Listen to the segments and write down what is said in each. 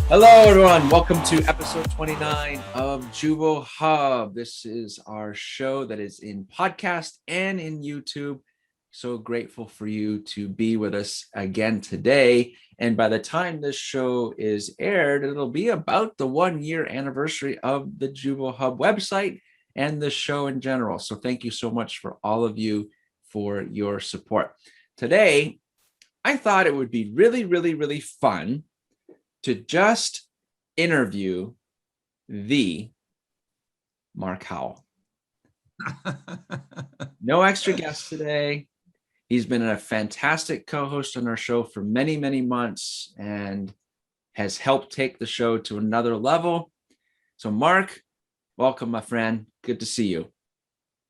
Hello, everyone. Welcome to episode 29 of JuvoHub. This is our show that is in podcast and in YouTube. So grateful for you to be with us again today. And by the time this show is aired, it'll be about the 1 year anniversary of the JuvoHub website and the show in general. So thank you so much for all of you for your support. Today, I thought it would be really fun to just interview the Mark Howell. No extra guests today. He's been a fantastic co-host on our show for many months and has helped take the show to another level. So Mark, welcome, my friend. Good to see you.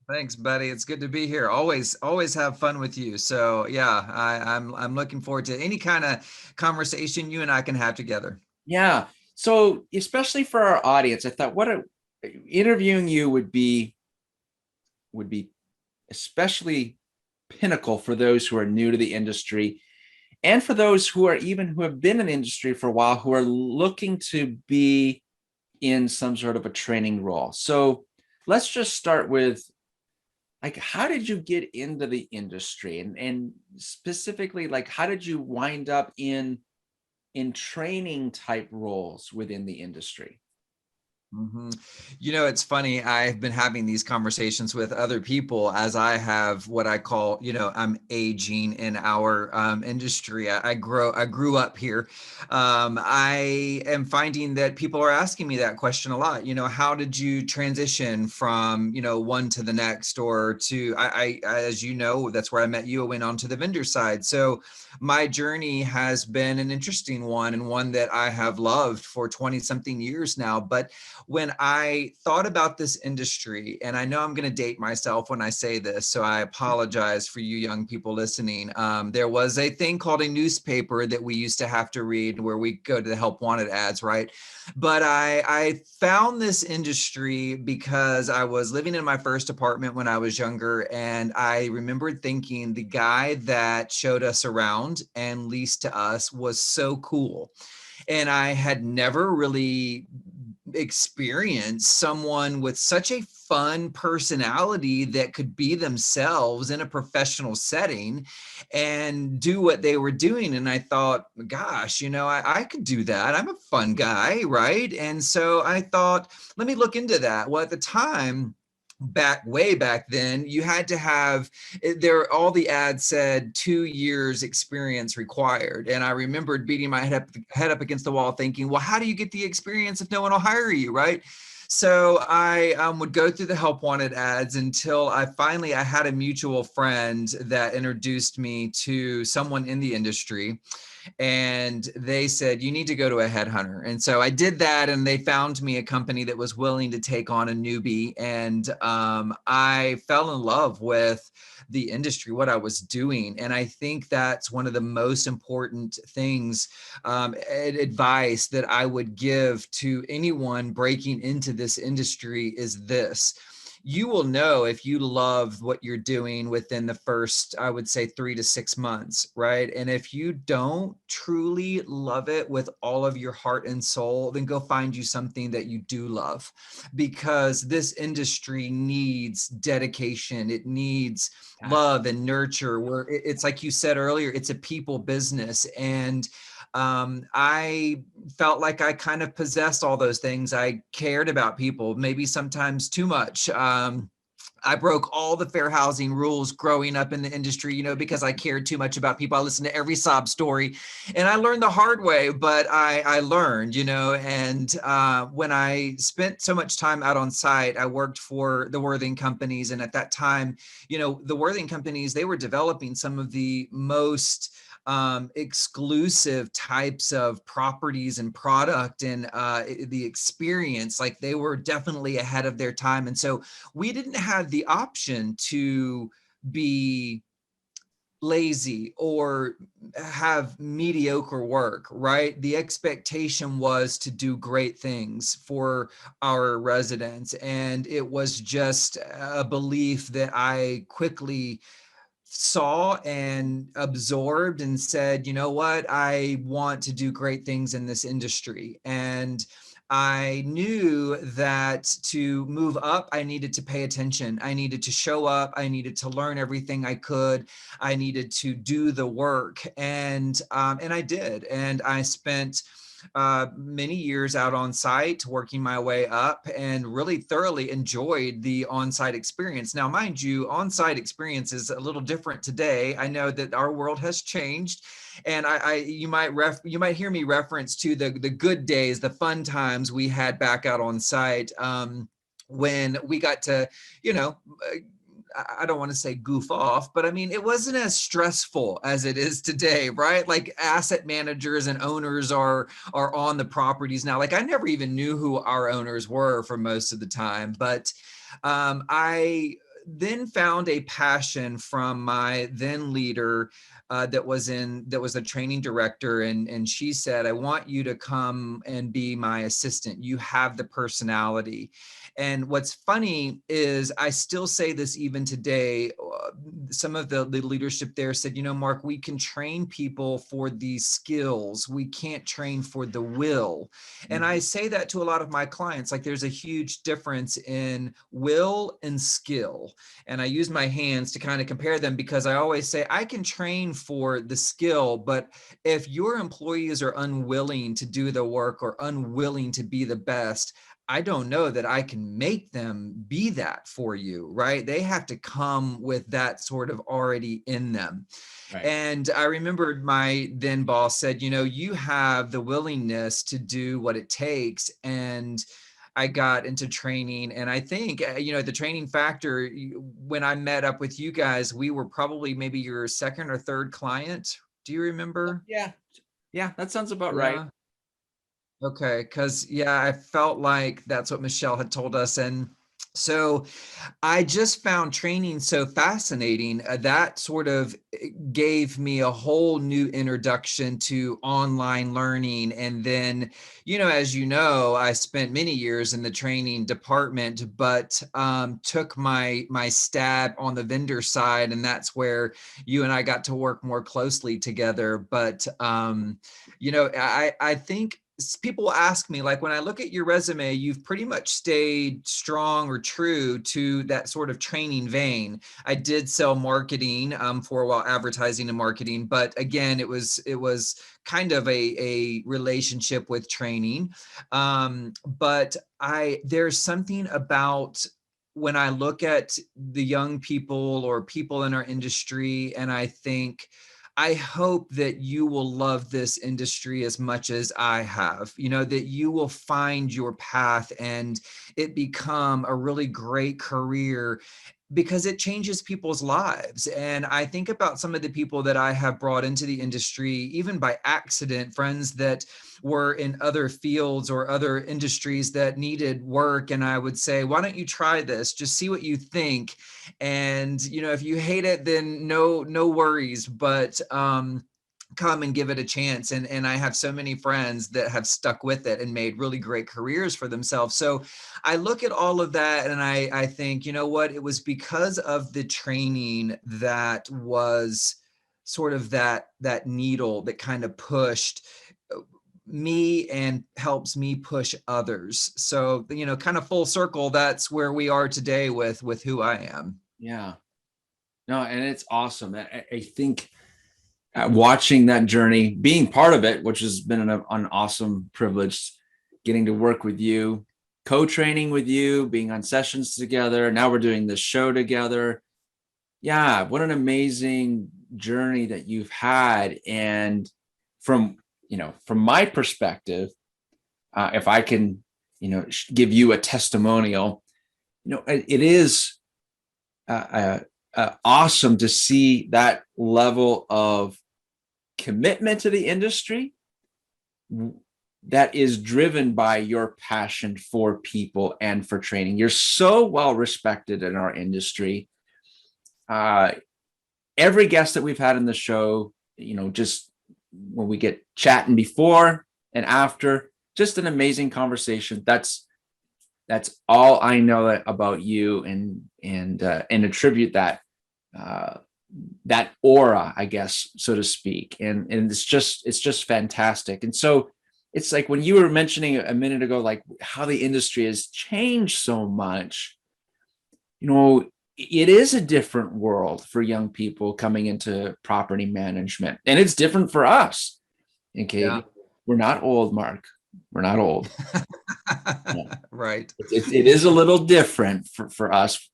Thanks, buddy. It's good to be here. Always have fun with you. So yeah, I'm looking forward to any kind of conversation you and I can have together. Yeah. So especially for our audience, I thought interviewing you would be especially pinnacle for those who are new to the industry and for those who have been in the industry for a while, who are looking to be in some sort of a training role. So let's just start with, like, how did you get into the industry, and specifically, like, how did you wind up in training type roles within the industry? Mm-hmm. You know, it's funny. I've been having these conversations with other people as I have what I call, I'm aging in our industry. I grew up here. I am finding that people are asking me that question a lot. How did you transition from, one to the next, or to, as you know, that's where I met you. I went on to the vendor side. So my journey has been an interesting one, and one that I have loved for 20 something years now. But when I thought about this industry, and I know I'm going to date myself when I say this, so I apologize for you young people listening. There was a thing called a newspaper that we used to have to read where we go to the help wanted ads, right? But I found this industry because I was living in my first apartment when I was younger, and I remembered thinking the guy that showed us around and leased to us was so cool. And I had never really experienced someone with such a fun personality that could be themselves in a professional setting and do what they were doing. And I thought, gosh, I could do that. I'm a fun guy, right? And so I thought, let me look into that. Well, at the time, way back then, you had to have all the ads said 2 years experience required. And I remembered beating my head up against the wall thinking, well, how do you get the experience if no one will hire you, right? So I would go through the help wanted ads until I had a mutual friend that introduced me to someone in the industry, and they said, you need to go to a headhunter. And so I did that, and they found me a company that was willing to take on a newbie. And I fell in love with the industry, what I was doing. And I think that's one of the most important things, advice that I would give to anyone breaking into this industry is this: you will know if you love what you're doing within the first, I would say, 3 to 6 months, right? And if you don't truly love it with all of your heart and soul, then go find you something that you do love, because this industry needs dedication. It needs love and nurture, where it's like you said earlier, it's a people business. And I felt like I kind of possessed all those things. I cared about people, maybe sometimes too much. I broke all the fair housing rules growing up in the industry, because I cared too much about people. I listened to every sob story, and I learned the hard way, but I learned, and when I spent so much time out on site, I worked for the Worthing companies. And at that time, the Worthing companies, they were developing some of the most exclusive types of properties and product, and the experience, like, they were definitely ahead of their time. And so we didn't have the option to be lazy or have mediocre work, right? The expectation was to do great things for our residents. And it was just a belief that I quickly saw and absorbed and said, you know what, I want to do great things in this industry. And I knew that to move up, I needed to pay attention. I needed to show up. I needed to learn everything I could. I needed to do the work, and I did. And I spent many years out on site working my way up, and really thoroughly enjoyed the on-site experience. Now, mind you, on-site experience is a little different today. I know that our world has changed, and you might hear me reference to the good days, the fun times we had back out on site, when we got to, you know, I don't want to say goof off, but I mean, it wasn't as stressful as it is today, right? Like asset managers and owners are on the properties now. Like I never even knew who our owners were for most of the time, but I then found a passion from my then leader, that was a training director, and she said, I want you to come and be my assistant. You have the personality. And what's funny is I still say this even today. Some of the leadership there said, you know, Mark, we can train people for these skills. We can't train for the will. And I say that to a lot of my clients, like there's a huge difference in will and skill. And I use my hands to kind of compare them, because I always say I can train for the skill, but if your employees are unwilling to do the work or unwilling to be the best, I don't know that I can make them be that for you, right? They have to come with that sort of already in them. Right. And I remembered my then boss said, you know, you have the willingness to do what it takes. And I got into training. And I think, you know, the training factor, when I met up with you guys, we were probably maybe your second or third client. Do you remember? Yeah. Yeah, that sounds about right. Okay, because yeah, I felt like that's what Michelle had told us. And so I just found training so fascinating. That sort of gave me a whole new introduction to online learning. And then, you know, as you know, I spent many years in the training department, but took my stab on the vendor side. And that's where you and I got to work more closely together. But, you know, I think people ask me, like, when I look at your resume, you've pretty much stayed strong or true to that sort of training vein. I did sell marketing for a while, advertising and marketing, but again, it was kind of a relationship with training. But there's something about when I look at the young people or people in our industry, and I think, I hope that you will love this industry as much as I have, you know, that you will find your path and it become a really great career, because it changes people's lives. And I think about some of the people that I have brought into the industry, even by accident, friends that were in other fields or other industries that needed work. And I would say, why don't you try this? Just see what you think. And, you know, if you hate it, then no worries, but, come and give it a chance. And I have so many friends that have stuck with it and made really great careers for themselves. So I look at all of that and I think, you know what, it was because of the training that was sort of that needle that kind of pushed me and helps me push others. So, you know, kind of full circle, that's where we are today with who I am. Yeah. No, and it's awesome. I think watching that journey, being part of it, which has been an awesome privilege, getting to work with you, co-training with you, being on sessions together. Now we're doing this show together. Yeah, what an amazing journey that you've had. And from my perspective, if I can, give you a testimonial, it is awesome to see that level of commitment to the industry that is driven by your passion for people and for training. You're so well respected in our industry. Every guest that we've had in the show, just when we get chatting before and after, just an amazing conversation. That's all I know about you, and attribute that that aura, I guess, so to speak. And it's just fantastic. And so it's like when you were mentioning a minute ago, like how the industry has changed so much, it is a different world for young people coming into property management. And it's different for us. Yeah. Okay. We're not old, Mark. We're not old. Yeah. Right. It is a little different for us.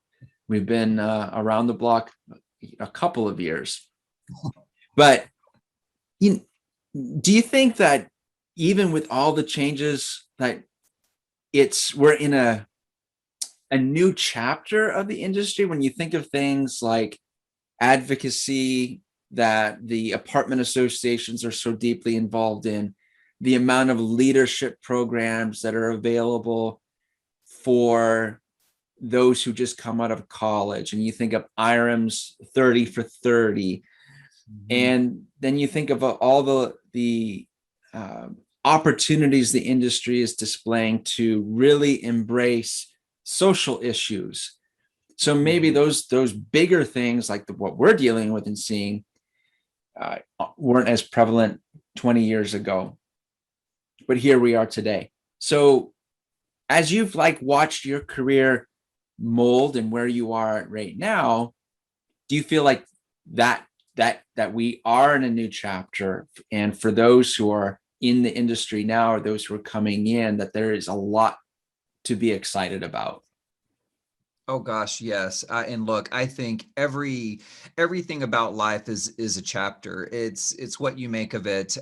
We've been around the block a couple of years. But you, do you think that even with all the changes that we're in a new chapter of the industry when you think of things like advocacy that the apartment associations are so deeply involved in, the amount of leadership programs that are available for those who just come out of college, and you think of IREM's 30 for 30, Mhm. and then you think of all the uh, opportunities the industry is displaying to really embrace social issues. So maybe Mhm. those bigger things like what we're dealing with and seeing weren't as prevalent 20 years ago, but here we are today. So as you've like watched your career mold and where you are right now, do you feel like that that we are in a new chapter, and for those who are in the industry now or those who are coming in, that there is a lot to be excited about? Oh gosh, yes. And look, I think everything about life is a chapter. It's what you make of it.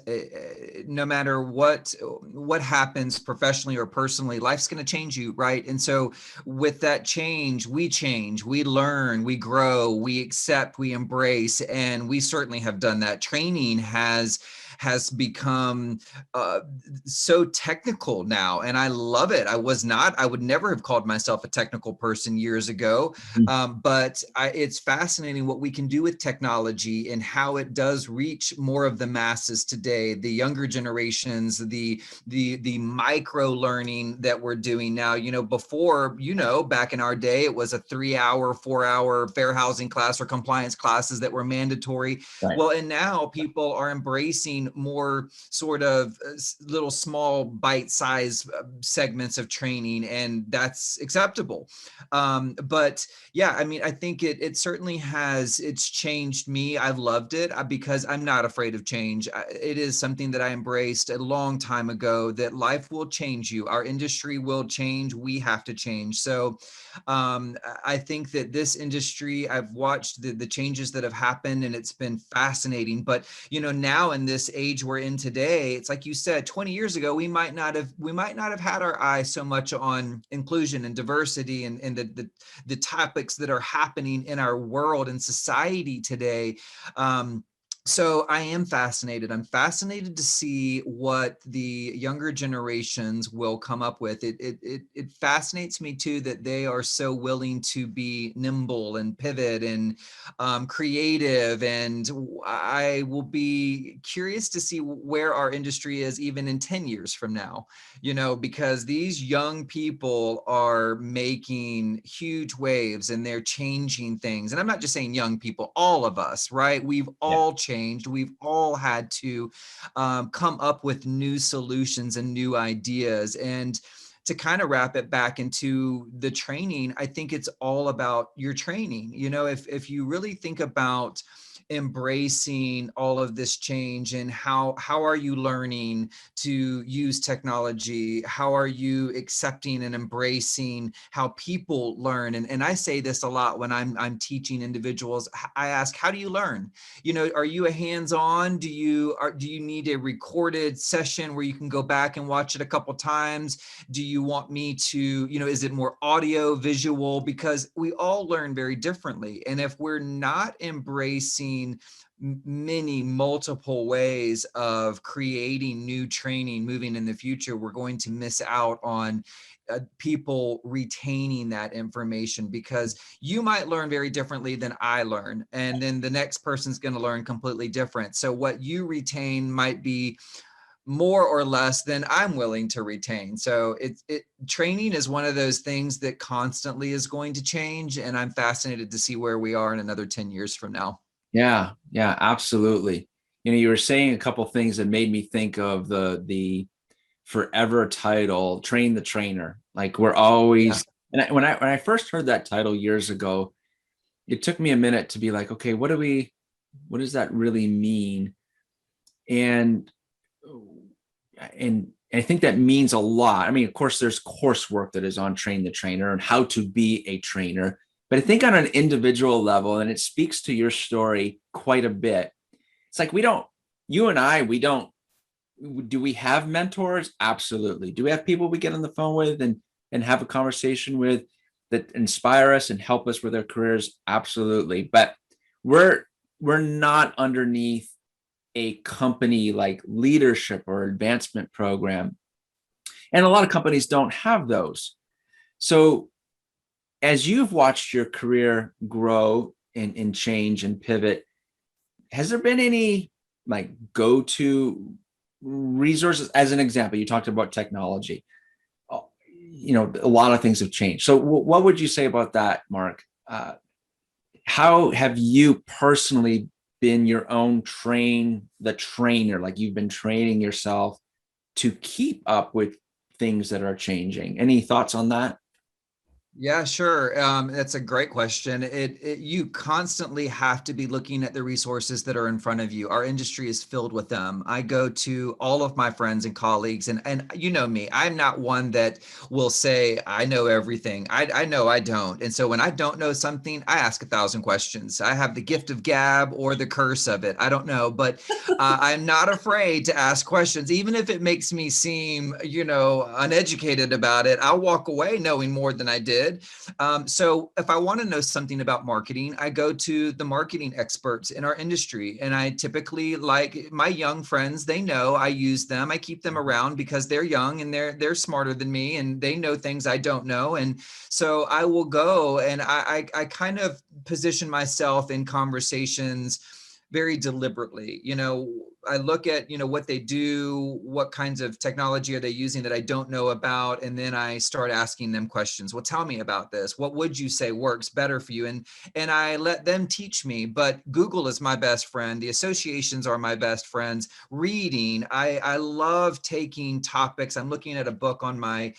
No matter what happens professionally or personally, life's going to change you, right? And so with that change, we learn, we grow, we accept, we embrace, and we certainly have done that. Training has become so technical now, and I love it. I would never have called myself a technical person years ago, but it's fascinating what we can do with technology and how it does reach more of the masses today, the younger generations, the micro learning that we're doing now. Before, back in our day, it was a 3-hour, 4-hour fair housing class or compliance classes that were mandatory. Right. Well, and now people are embracing more sort of little small bite-sized segments of training, and that's acceptable. But yeah, I mean, I think it certainly it's changed me. I've loved it because I'm not afraid of change. It is something that I embraced a long time ago, that life will change you. Our industry will change. We have to change. So I think that this industry, I've watched the changes that have happened, and it's been fascinating. But now in this age we're in today, it's like you said, 20 years ago, we might not have had our eye so much on inclusion and diversity and the topics that are happening in our world and society today. So I am fascinated. I'm fascinated to see what the younger generations will come up with. It fascinates me too that they are so willing to be nimble and pivot and creative. And I will be curious to see where our industry is even in 10 years from now, because these young people are making huge waves and they're changing things. And I'm not just saying young people, all of us, right? We've Yeah. all changed. We've all had to come up with new solutions and new ideas. And to kind of wrap it back into the training, I think it's all about your training. If you really think about embracing all of this change, and how are you learning to use technology, how are you accepting and embracing how people learn, and I say this a lot when I'm teaching individuals. I ask, how do you learn? Are you a hands-on? Do you need a recorded session where you can go back and watch it a couple times? Do you want me to, is it more audio, visual? Because we all learn very differently. And if we're not embracing many multiple ways of creating new training moving in the future, we're going to miss out on people retaining that information, because you might learn very differently than I learn, and then the next person's going to learn completely different. So what you retain might be more or less than I'm willing to retain. So training is one of those things that constantly is going to change, and I'm fascinated to see where we are in another 10 years from now. Yeah, yeah, absolutely. You were saying a couple things that made me think of the forever title, train the trainer. Like we're Yeah. always, and when I first heard that title years ago, it took me a minute to be like, okay, what does that really mean? And and I think that means a lot. I mean, of course, there's coursework that is on train the trainer and how to be a trainer, but I think on an individual level, and it speaks to your story quite a bit. It's like you and I, we don't. Do we have mentors? Absolutely. Do we have people we get on the phone with and have a conversation with that inspire us and help us with our careers? Absolutely. But we're we're not underneath a company like leadership or advancement program. And a lot of companies don't have those. So as you've watched your career grow and change and pivot, has there been any like go-to resources? As an example, you talked about technology. A lot of things have changed. So what would you say about that, Mark? How have you personally been your own the trainer? Like you've been training yourself to keep up with things that are changing. Any thoughts on that? Yeah, sure. That's a great question. You constantly have to be looking at the resources that are in front of you. Our industry is filled with them. I go to all of my friends and colleagues, and you know me, I'm not one that will say I know everything. I know I don't. And so when I don't know something, I ask 1,000 questions. I have the gift of gab or the curse of it. I don't know, but I'm not afraid to ask questions, even if it makes me seem, uneducated about it. I'll walk away knowing more than I did. So if I want to know something about marketing, I go to the marketing experts in our industry. And I typically, like my young friends, they know I use them. I keep them around because they're young and they're smarter than me and they know things I don't know. And so I will go and I kind of position myself in conversations very deliberately. I look at, what they do, what kinds of technology are they using that I don't know about, and then I start asking them questions. Well, tell me about this. What would you say works better for you? And I let them teach me. But Google is my best friend. The associations are my best friends. Reading, I love taking topics. I'm looking at a book on my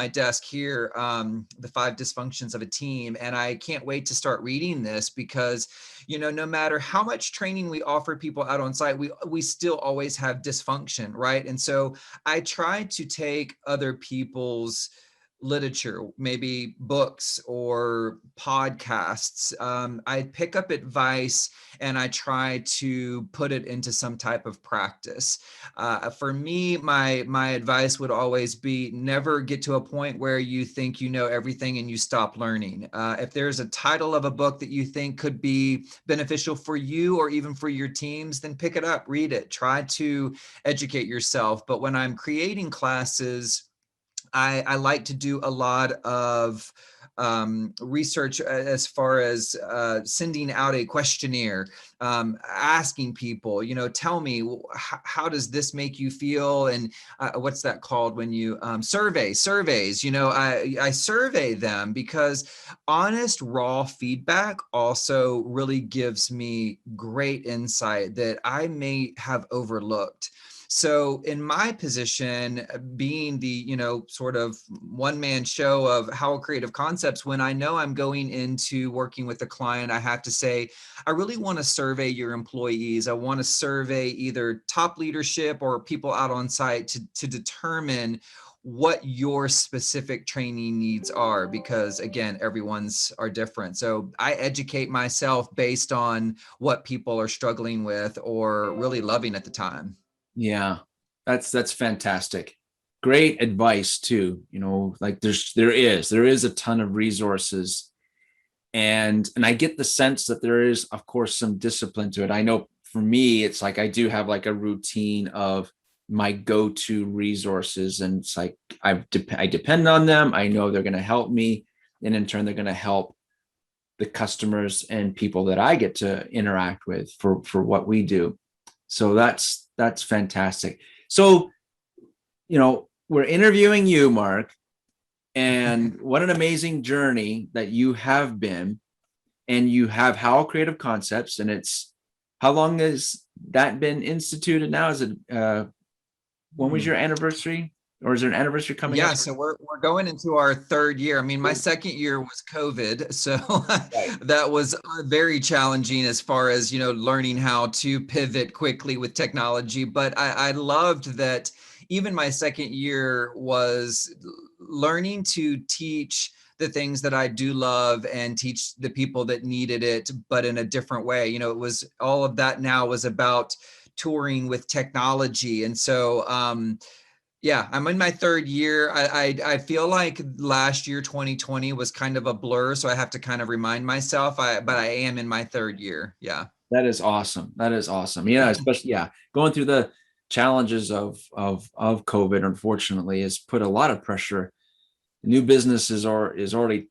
desk here, The 5 Dysfunctions of a Team, and I can't wait to start reading this because no matter how much training we offer people out on site, we still always have dysfunction, right? And so I try to take other people's literature, maybe books or podcasts. I pick up advice and I try to put it into some type of practice. For me, my advice would always be never get to a point where you think you know everything and you stop learning. If there's a title of a book that you think could be beneficial for you or even for your teams, then pick it up, read it, try to educate yourself. But when I'm creating classes, I like to do a lot of research as far as sending out a questionnaire, asking people, tell me, how does this make you feel? And what's that called when you surveys, I survey them because honest, raw feedback also really gives me great insight that I may have overlooked. So in my position, being the, sort of one-man show of Howell Creative Concepts, when I know I'm going into working with a client, I have to say, I really want to survey your employees. I want to survey either top leadership or people out on site to determine what your specific training needs are, because again, everyone's are different. So I educate myself based on what people are struggling with or really loving at the time. Yeah, that's fantastic. Great advice too. Like there is a ton of resources, and I get the sense that there is, of course, some discipline to it. I know for me, it's like I do have like a routine of my go-to resources, and it's like I depend on them. I know they're going to help me, and in turn, they're going to help the customers and people that I get to interact with for what we do. So that's fantastic. So, we're interviewing you, Mark, and what an amazing journey that you have been. And you have Howell Creative Concepts, and it's How long has that been instituted now? Is it when was Hmm. your anniversary? Or is there an anniversary coming up? Yeah, so we're going into our third year. I mean, my second year was COVID, so Right. that was very challenging as far as, learning how to pivot quickly with technology. But I loved that even my second year was learning to teach the things that I do love and teach the people that needed it, but in a different way. It was all of that now was about touring with technology. And so, yeah, I'm in my third year. I feel like last year, 2020, was kind of a blur, so I have to kind of remind myself. But I am in my third year. Yeah. That is awesome. That is awesome. Yeah, especially going through the challenges of COVID, unfortunately, has put a lot of pressure. New businesses is already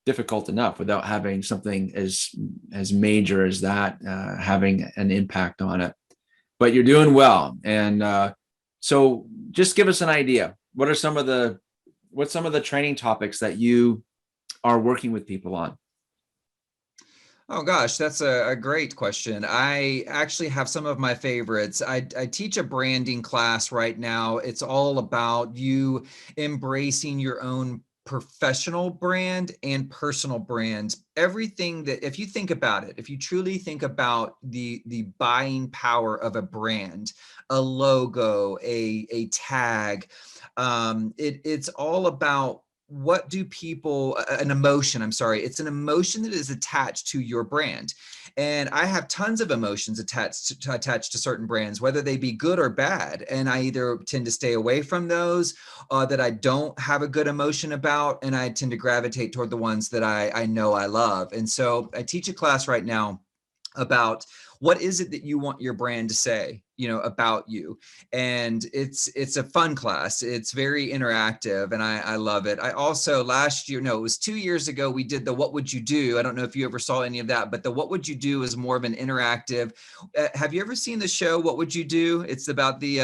difficult enough without having something as major as that having an impact on it. But you're doing well, and so just give us an idea. What's some of the training topics that you are working with people on? Oh gosh, that's a great question. I actually have some of my favorites. I teach a branding class right now. It's all about you embracing your own professional brand and personal brand. Everything that, if you think about it, if you truly think about the buying power of a brand, a logo, a tag, it's all about what do people, an emotion, I'm sorry, it's an emotion that is attached to your brand. And I have tons of emotions attached to certain brands, whether they be good or bad. And I either tend to stay away from those that I don't have a good emotion about, and I tend to gravitate toward the ones that I know I love. And so I teach a class right now about what is it that you want your brand to say, about you. And it's a fun class. It's very interactive, and I love it. I also, last year, no, it was 2 years ago, we did the what would you do. I don't know if you ever saw any of that, but the what would you do is more of an interactive. Have you ever seen the show What Would You Do? It's about the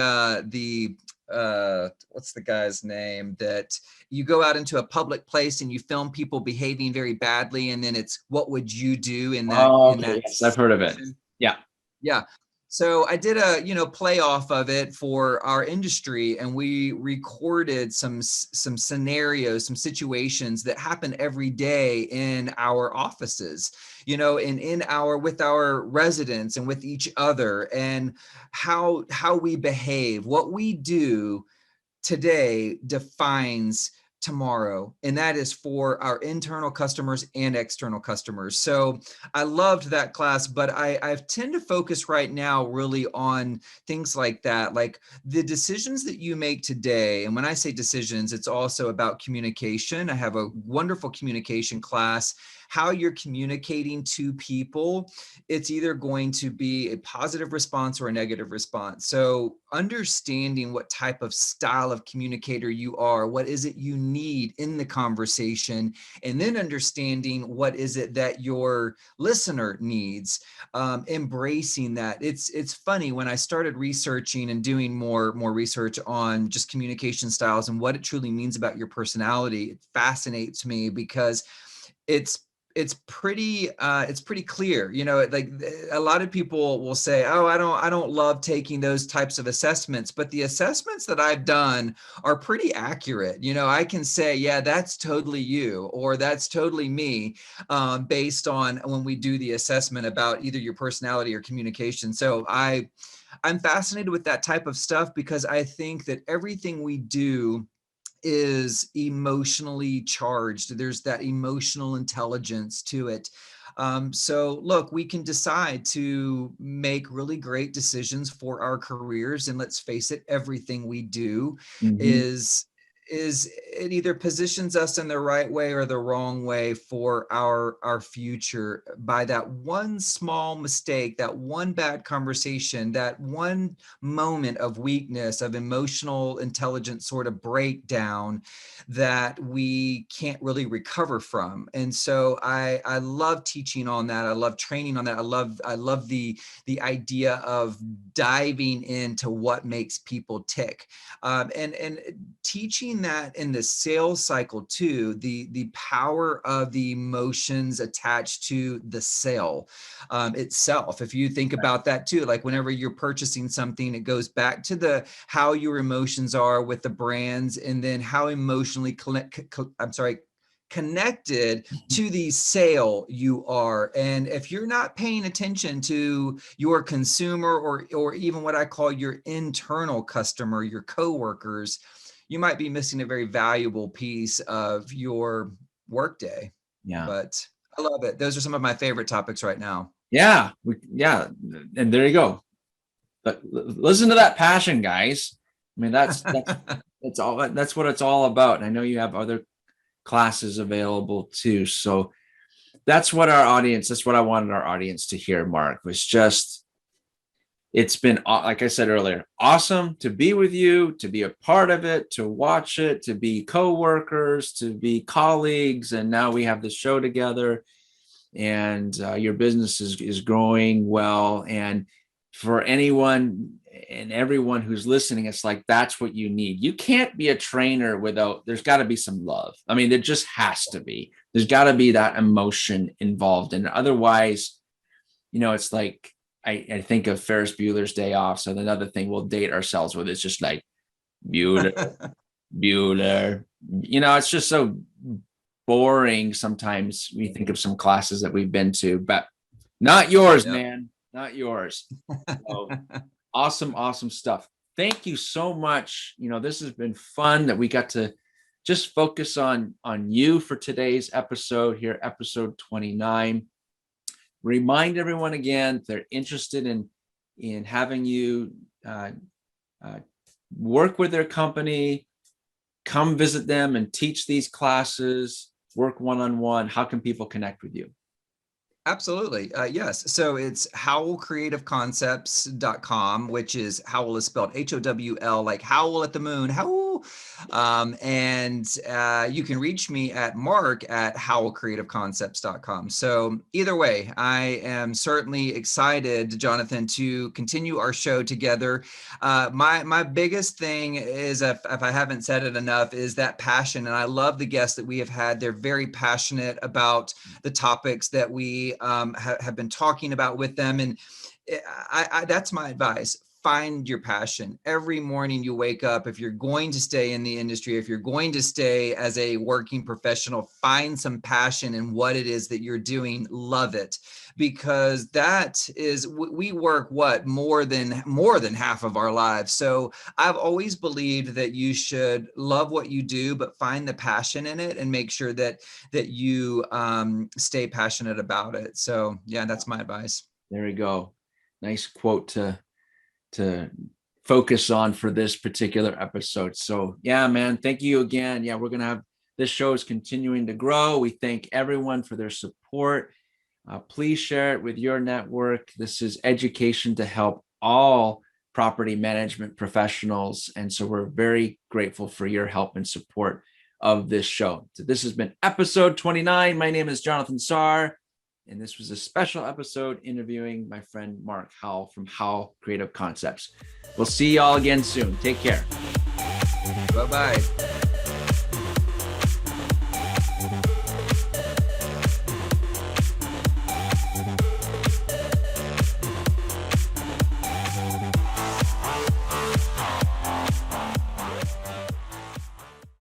what's the guy's name, that you go out into a public place and you film people behaving very badly, and then it's what would you do in that Oh, okay. Yes, I've heard of it. situation. Yeah. Yeah. So I did a, play off of it for our industry, and we recorded some scenarios, some situations that happen every day in our offices, and in our, with our residents and with each other, and how we behave. What we do today defines tomorrow, and that is for our internal customers and external customers. So I loved that class, but I tend to focus right now really on things like that, like the decisions that you make today. And when I say decisions, it's also about communication. I have a wonderful communication class. How you're communicating to people, it's either going to be a positive response or a negative response. So understanding what type of style of communicator you are, what is it you need in the conversation, and then understanding what is it that your listener needs, embracing that. It's funny, when I started researching and doing more research on just communication styles and what it truly means about your personality, it fascinates me because it's it's pretty clear. Like a lot of people will say, oh, I don't love taking those types of assessments, but the assessments that I've done are pretty accurate. I can say, yeah, that's totally you, or that's totally me, based on when we do the assessment about either your personality or communication. So I'm fascinated with that type of stuff because I think that everything we do is emotionally charged. There's that emotional intelligence to it. So look, we can decide to make really great decisions for our careers. And let's face it, everything we do Mhm. is it either positions us in the right way or the wrong way for our future by that one small mistake, that one bad conversation, that one moment of weakness, of emotional intelligence sort of breakdown that we can't really recover from. And so I love teaching on that. I love training on that. I love the idea of diving into what makes people tick, and teaching that in the sales cycle too, the power of the emotions attached to the sale itself. If you think about that too, like whenever you're purchasing something, it goes back to how your emotions are with the brands, and then how emotionally connected to the sale you are. And if you're not paying attention to your consumer, or even what I call your internal customer, your coworkers, you might be missing a very valuable piece of your workday. Yeah. But I love it. Those are some of my favorite topics right now. Yeah. And there you go. But listen to that passion, guys. I mean, that's what it's all about. And I know you have other classes available too. So that's what I wanted our audience to hear, Mark, was just, it's been, like I said earlier, awesome to be with you, to be a part of it, to watch it, to be co-workers, to be colleagues. And now we have the show together, and your business is growing well. And for anyone and everyone who's listening, it's like, that's what you need. You can't be a trainer without, there's got to be some love. I mean, there just has to be. There's got to be that emotion involved. And otherwise, it's like, I think of Ferris Bueller's Day Off. So another thing we'll date ourselves with is just like, Bueller, Bueller. It's just so boring sometimes. We think of some classes that we've been to, but not yours, man. Not yours. So, awesome stuff. Thank you so much. This has been fun that we got to just focus on you for today's episode here, episode 29. Remind everyone again, if they're interested in having you work with their company, come visit them and teach these classes, work one-on-one. How can people connect with you? Absolutely. Yes. So it's howellcreativeconcepts.com, which is Howell is spelled Howl, like Howl at the moon. Howl. And you can reach me at mark@howellcreativeconcepts.com. So either way, I am certainly excited, Jonathan, to continue our show together. My biggest thing is, if I haven't said it enough, is that passion. And I love the guests that we have had. They're very passionate about the topics that we have been talking about with them. And that's my advice. Find your passion. Every morning you wake up, if you're going to stay in the industry, if you're going to stay as a working professional, find some passion in what it is that you're doing. Love it, because that is, we work more than half of our lives. So I've always believed that you should love what you do, but find the passion in it and make sure that you stay passionate about it. So yeah, that's my advice. There we go. Nice quote to focus on for this particular episode. So yeah, man, thank you again. Yeah, we're going to have, this show is continuing to grow. We thank everyone for their support. Please share it with your network. This is education to help all property management professionals. And so we're very grateful for your help and support of this show. So this has been episode 29. My name is Jonathan Sarr, and this was a special episode interviewing my friend Mark Howell from Howell Creative Concepts. We'll see you all again soon. Take care. Bye-bye.